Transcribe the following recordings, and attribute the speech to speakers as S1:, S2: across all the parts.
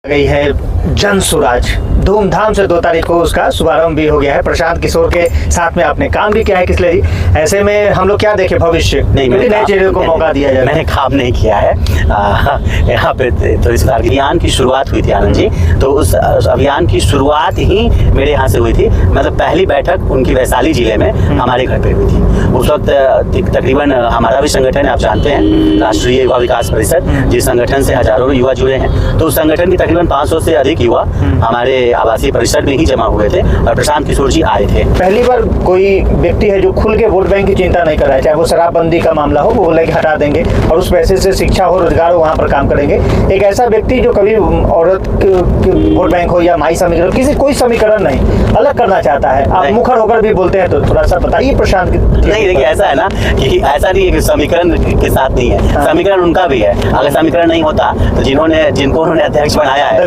S1: गई है जन सुराज, धूमधाम से 2 तारीख को उसका शुभारंभ भी हो गया है। प्रशांत किशोर के साथ में आपने काम भी किया है किसले जी, ऐसे में हम लोग क्या देखे भविष्य नहीं, नए चेहरे को मौका दिया जाए।
S2: मैंने काम नहीं किया है। यहाँ पे तो इस अभियान की शुरुआत हुई थी आनंद जी, तो उस अभियान की शुरुआत ही मेरे यहाँ से हुई थी। मतलब पहली बैठक उनकी वैशाली जिले में हमारे घर पे हुई थी। उस वक्त तकरीबन हमारा भी संगठन है, आप जानते हैं, राष्ट्रीय युवा विकास परिषद, जिस संगठन से हजारों युवा जुड़े हैं। तो उस संगठन की तकरीबन 500 से अधिक युवा हमारे आवासीय परिसर में ही जमा हुए थे और प्रशांत किशोर जी आए थे।
S1: पहली बार कोई व्यक्ति है जो खुल के वोट बैंक की चिंता नहीं कर रहा है, चाहे वो शराबबंदी का मामला हो, वो बोले कि हटा देंगे और उस पैसे से शिक्षा हो, रोजगार हो, वहाँ पर काम करेंगे। एक ऐसा व्यक्ति जो कभी औरत वोट बैंक हो या माई समीकरण, किसी कोई समीकरण नहीं, अलग करना चाहता है। आप मुखर होकर भी बोलते हैं, तो थोड़ा सा बताइए प्रशांत।
S2: नहीं, देखिए ऐसा है ना कि ऐसा नहीं है कि समीकरण के साथ नहीं है, समीकरण उनका भी है। अगर समीकरण नहीं होता तो जिनको उन्होंने अध्यक्ष बनाया है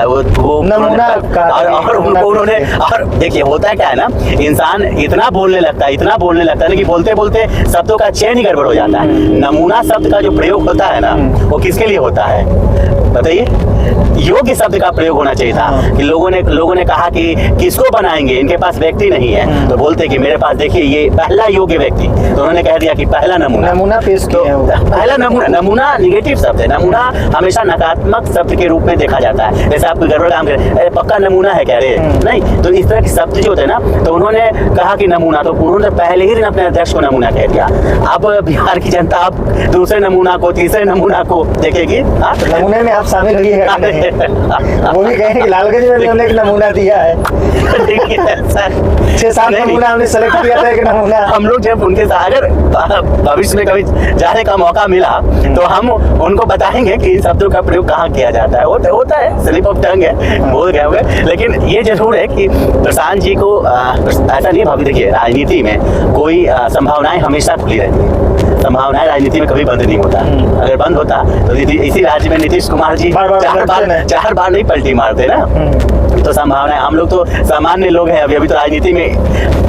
S2: वो नमूना और उनको उन्होंने, और देखिए होता क्या है ना, इंसान इतना बोलने लगता है ना कि बोलते बोलते शब्दों का चयन ही गड़बड़ हो जाता है। नमूना शब्द का जो प्रयोग होता है ना, वो किसके लिए होता है बताइए? योग्य शब्द का प्रयोग होना चाहिए था। कि लोगों ने कहा कि किसको बनाएंगे, इनके पास व्यक्ति नहीं है, तो बोलते कि मेरे पास देखिए ये पहला योग्य व्यक्ति, तो उन्होंने कह दिया कि पहला नमूना पेश किया है। पहला नमूना निगेटिव शब्द है। नमूना हमेशा नकारात्मक शब्द के रूप में देखा जाता है। जैसे आप कोई गड़बड़ काम करें, पक्का नमूना है क्या रे, नहीं, तो इस तरह के शब्द जो होते हैं ना, तो उन्होंने कहा कि नमूना, तो उन्होंने पहले ही दिन अपने अध्यक्ष को नमूना कह दिया। अब बिहार की जनता अब दूसरे नमूना को, तीसरे नमूना को देखेगी।
S1: नमूने में आप शामिल होइएगा वो भी कहें कि लालगंज में भी हमने एक नमूना दिया है। 6-7 नमूना हमने सेलेक्ट किया था, एक नमूना।
S2: हम लोग जब उनके साथ अगर भविष्य में कभी जाने का मौका मिला तो हम उनको बताएंगे कि इन शब्दों का प्रयोग कहाँ किया जाता है। होता है, स्लिप ऑफ टंग है, बोल गए होंगे। लेकिन ये जरूर है कि प्रशांत जी को ऐसा नहीं भाभी, देखिए राजनीति में कोई संभावनाएं हमेशा खुली रहती है। संभावनाएं राजनीति में कभी बंद नहीं होता। अगर बंद होता तो इसी राज्य में नीतीश कुमार जी चार बार नहीं पलटी मारते ना। तो संभावना है, हम लोग तो सामान्य लोग हैं, अभी तो राजनीति में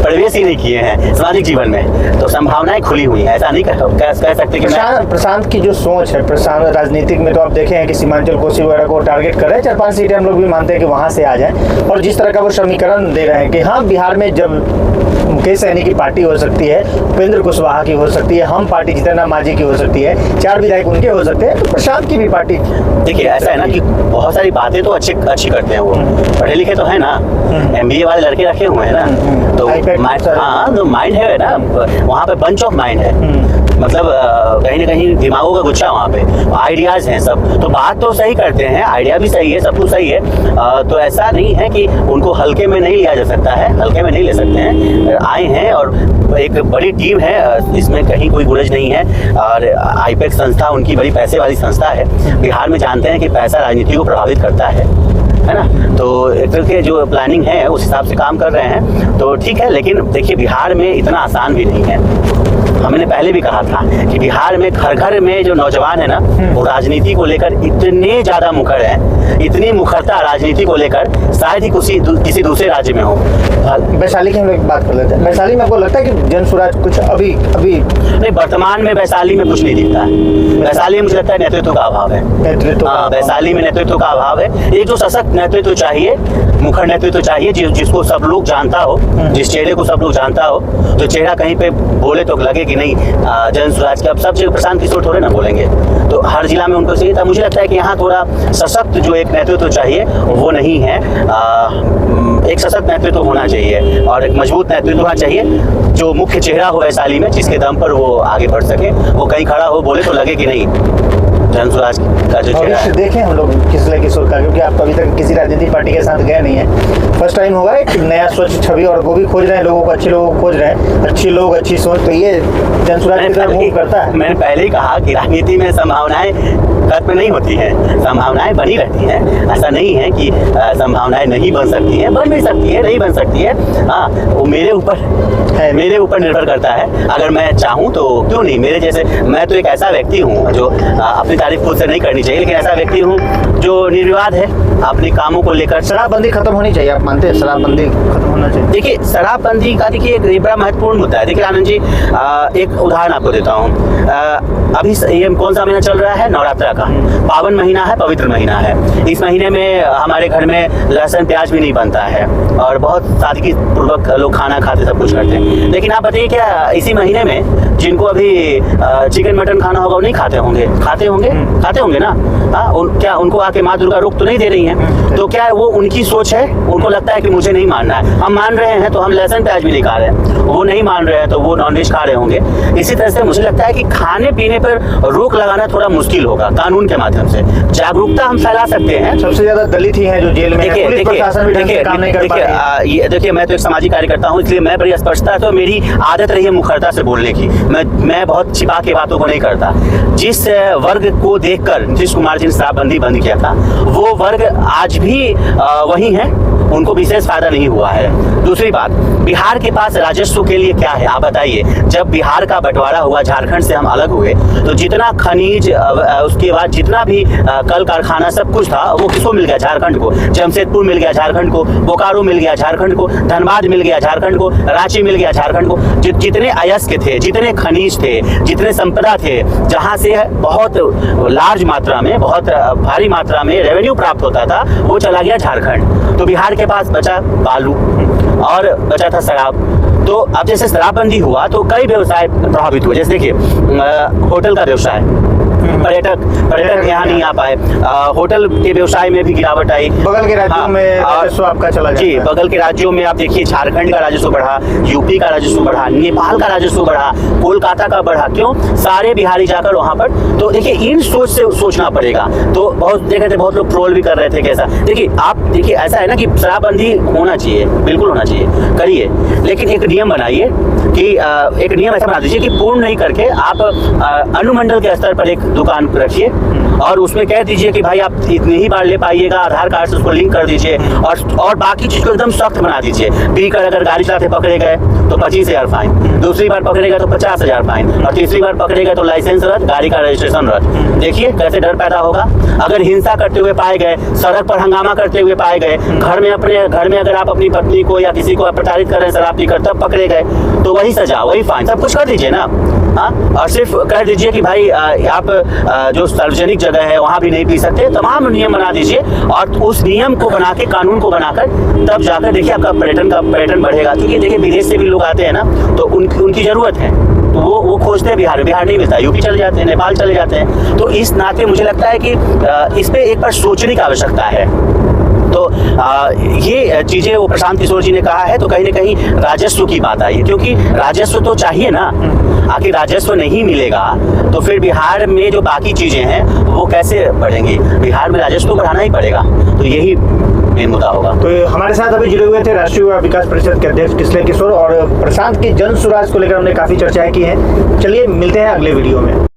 S2: प्रवेश ही नहीं किए हैं, सामाजिक जीवन में, तो संभावनाएं खुली हुई हैं। ऐसा नहीं कह सकते कि
S1: प्रशांत की जो सोच है, प्रशांत राजनीतिक में तो आप देखे हैं कि सीमांचल कोसी वगैरह को टारगेट कर रहे हैं, 4-5 सीटें हम लोग भी मानते हैं कि वहां से आ जाए। और जिस तरह का वो समीकरण दे रहे हैं कि हाँ, बिहार में जब मुकेश सहनी की पार्टी हो सकती है, उपेंद्र कुशवाहा की हो सकती है, हम पार्टी जितेंद्र मांझी की हो सकती है, 4 विधायक उनके हो सकते हैं, तो प्रशांत की भी पार्टी।
S2: देखिए ऐसा है ना कि बहुत सारी बातें तो अच्छी करते हैं, वो पढ़े लिखे तो है ना, MBA वाले लड़के रखे हुए हैं ना, तो हाँ, तो माइंड है ना, वहाँ पे बंच ऑफ माइंड है। मतलब कहीं ना कहीं दिमागों का गुच्छा, वहाँ पे आइडियाज हैं सब, तो बात तो सही करते हैं, आइडिया भी सही है, सब कुछ सही है। तो ऐसा नहीं है कि उनको हल्के में नहीं लिया जा सकता है, हल्के में नहीं ले सकते हैं। आए हैं और एक बड़ी टीम है, इसमें कहीं कोई गुरज नहीं है। और आईपैक संस्था उनकी बड़ी पैसे वाली संस्था है। बिहार में जानते हैं कि पैसा राजनीति को प्रभावित करता है ना, तो एक तरह के जो प्लानिंग है उस हिसाब से काम कर रहे हैं, तो ठीक है। लेकिन देखिए बिहार में इतना आसान भी नहीं है। हमने पहले भी कहा था कि बिहार में घर घर में जो नौजवान है ना, वो राजनीति को लेकर इतने ज्यादा मुखर है, इतनी मुखरता राजनीति को लेकर शायद ही किसी दूसरे राज्य में हो।
S1: वैशाली की हम लोग बात कर लेते हैं। वैशाली में आपको लगता है कि जन सुराज कुछ अभी
S2: नहीं, वर्तमान में वैशाली में कुछ नहीं दिखता है। वैशाली में मुझे लगता है नेतृत्व का अभाव है। वैशाली में नेतृत्व का अभाव है। एक जो सशक्त नेतृत्व चाहिए, मुखर नेतृत्व चाहिए, जिसको सब लोग जानता हो, जिस चेहरे को सब लोग जानता हो, जो चेहरा कहीं पे बोले तो लगे कि नहीं जन सुराज के। अब सब जगह प्रशांत किशोर थोड़े ना बोलेंगे, तो हर जिला में उनको चाहिए था। मुझे लगता है कि यहाँ थोड़ा सशक्त जो एक नेतृत्व चाहिए वो नहीं है। एक सशक्त नेतृत्व होना चाहिए और एक मजबूत नेतृत्व होना चाहिए, जो मुख्य चेहरा हो वैशाली में, जिसके दम पर वो आगे बढ़ सके। वो कहीं खड़ा हो, बोले तो लगे कि नहीं जन सुराज का जो चेहरा है।
S1: देखें हम लोग किसले किशोर का, क्योंकि आप अभी तक किसी राजनीतिक पार्टी के साथ गए नहीं है, फर्स्ट टाइम होगा एक नया स्वच्छ छवि, और वो भी खोज रहे हैं लोगों को, अच्छे लोगों को खोज रहे हैं, अच्छे लोग, अच्छी सोच, तो ये जन सुराज की तरफ मूव करता है।
S2: मैंने पहले ही कहा कि राजनीति में संभावनाएं खत्म नहीं होती हैं, संभावनाएं बनी रहती हैं। ऐसा नहीं है कि संभावनाएं नहीं बन सकती हैं, बन भी सकती है, नहीं बन सकती है। हाँ, वो मेरे ऊपर निर्भर करता है। अगर मैं चाहूँ तो क्यों नहीं, मेरे जैसे, मैं तो एक ऐसा व्यक्ति हूँ जो अपनी तारीफ खुद से नहीं करनी चाहिए, लेकिन ऐसा व्यक्ति हूँ जो निर्विवाद है अपने कामों को लेकर।
S1: शराबबंदी खत्म होनी चाहिए, आप मानते हैं शराबबंदी खत्म होना चाहिए?
S2: देखिए शराबबंदी का देखिए एक बड़ा महत्वपूर्ण मुद्दा है। देखिए आनंद जी, एक उदाहरण आपको देता हूँ। अभी ये कौन सा महीना चल रहा है, नवरात्रा का पावन महीना है, पवित्र महीना है। इस महीने में हमारे घर में लहसुन प्याज भी नहीं बनता है और बहुत सादगी पूर्वक लोग खाना खाते, सब कुछ करते हैं। लेकिन आप बताइए क्या इसी महीने में जिनको अभी चिकन मटन खाना होगा वो नहीं खाते होंगे? खाते होंगे ना। हाँ, क्या उनको आके माँ दुर्गा रोक तो नहीं दे रही हैं? तो क्या वो उनकी सोच है? उनको लगता है कि मुझे नहीं मानना है। हम मान रहे हैं तो हम लहसुन प्याज भी नहीं खा रहे हैं, वो नहीं मान रहे हैं तो वो नॉनवेज खा रहे होंगे। इसी तरह से मुझे लगता है कि खाने पीने पर रोक लगाना थोड़ा मुश्किल होगा कानून के माध्यम से। जागरूकता हम फैला सकते हैं।
S1: सबसे ज्यादा दलित ही हैं जो जेल में हैं। पुलिस प्रशासन भी ढंग से काम नहीं कर पा रही है।
S2: देखिए मैं तो एक सामाजिक कार्यकर्ता हूँ, इसलिए मैं बड़ी स्पष्टता तो मेरी आदत रही है मुखरता से बोलने की। मैं बहुत छिपा के बातों को नहीं करता। जिस वर्ग को देखकर नीतीश कुमार जी ने शराबबंदी बंद किया था वो वर्ग आज भी वही है, उनको विशेष फायदा नहीं हुआ है। दूसरी बात, बिहार के पास राजस्व के लिए क्या है आप बताइए? जब बिहार का बंटवारा हुआ, झारखंड से हम अलग हुए, तो जितना खनिज उसके बाद जितना भी कल कारखाना सब कुछ था वो किसको मिल गया? झारखंड को। जमशेदपुर मिल गया झारखंड को, बोकारो मिल गया झारखंड को, धनबाद मिल गया झारखंड को, रांची मिल गया झारखंड को। जितने अयस्क थे, जितने खनिज थे, जितने संपदा थे, जहाँ से बहुत लार्ज मात्रा में, बहुत भारी मात्रा में रेवेन्यू प्राप्त होता था, वो चला गया झारखंड। तो बिहार के पास बचा बालू और बचा था शराब। तो अब जैसे शराबबंदी हुआ तो कई व्यवसाय प्रभावित हुए। जैसे देखिए होटल का व्यवसाय, पर्यटक यहाँ नहीं आ पाए, होटल के व्यवसाय में भी गिरावट आई।
S1: बगल के राज्यों में राजस्व आपका चला जाता है।
S2: जी, बगल के राज्यों में आप देखिए झारखंड का राजस्व बढ़ा, यूपी का राजस्व बढ़ा, नेपाल का राजस्व बढ़ा, कोलकाता का बढ़ा। क्यों? सारे बिहारी जाकर वहाँ पर। तो देखिए इन सोच से सोचना पड़ेगा। तो बहुत देखे थे, बहुत लोग ट्रोल भी कर रहे थे कैसा। देखिए आप देखिए ऐसा है ना कि शराबबंदी होना चाहिए, बिल्कुल होना चाहिए, करिए, लेकिन एक नियम बनाइए कि एक नियम ऐसा बना दीजिए कि पूर्ण नहीं करके आप अनुमंडल के स्तर पर एक दुकान रखिए और उसमें कह दीजिए कि भाई आप इतनी ही बार ले पाइएगा, आधार कार्ड से उसको लिंक कर दीजिए और बाकी चीज को एकदम सख्त बना दीजिए। पीकर अगर गाड़ी चलाते पकड़े गए तो 25,000 फाइन, दूसरी बार पकड़े गए तो 50,000 फाइन और तीसरी बार पकड़े गए तो लाइसेंस रद्द, गाड़ी का रजिस्ट्रेशन रद्द। देखिए कैसे डर पैदा होगा। अगर हिंसा करते हुए पाए गए, सड़क पर हंगामा करते हुए पाए गए, घर में अगर आप अपनी पत्नी को या किसी को प्रताड़ित कर रहे हैं शराब पीकर, तब पकड़े गए तो वही सजा, वही फाइन, सब कुछ कर दीजिए ना। हाँ, और सिर्फ कह दीजिए कि भाई आप जो सार्वजनिक जगह है वहाँ भी नहीं पी सकते। तमाम नियम बना दीजिए और उस नियम को बना के, कानून को बनाकर, तब जाकर देखिए आपका पर्यटन बढ़ेगा। क्योंकि देखिए विदेश से भी लोग आते हैं ना, तो उनकी जरूरत है, तो वो खोजते हैं बिहार नहीं मिलता, यूपी चले जाते हैं, नेपाल चले जाते हैं। तो इस नाते मुझे लगता है कि इस पे एक बार सोचने की आवश्यकता है। तो ये चीजें वो प्रशांत किशोर जी ने कहा है, तो कहीं ना कहीं राजस्व की बात आई है, क्योंकि राजस्व तो चाहिए ना। आखिर राजस्व नहीं मिलेगा तो फिर बिहार में जो बाकी चीजें हैं वो कैसे बढ़ेंगी? बिहार में राजस्व बढ़ाना ही पड़ेगा। तो यही मेन मुद्दा होगा।
S1: तो हमारे साथ अभी जुड़े हुए थे राष्ट्रीय युवा विकास परिषद के अध्यक्ष किसले किशोर, और प्रशांत की जन सुराज को लेकर हमने काफी चर्चाएं की हैं। चलिए मिलते हैं अगले वीडियो में।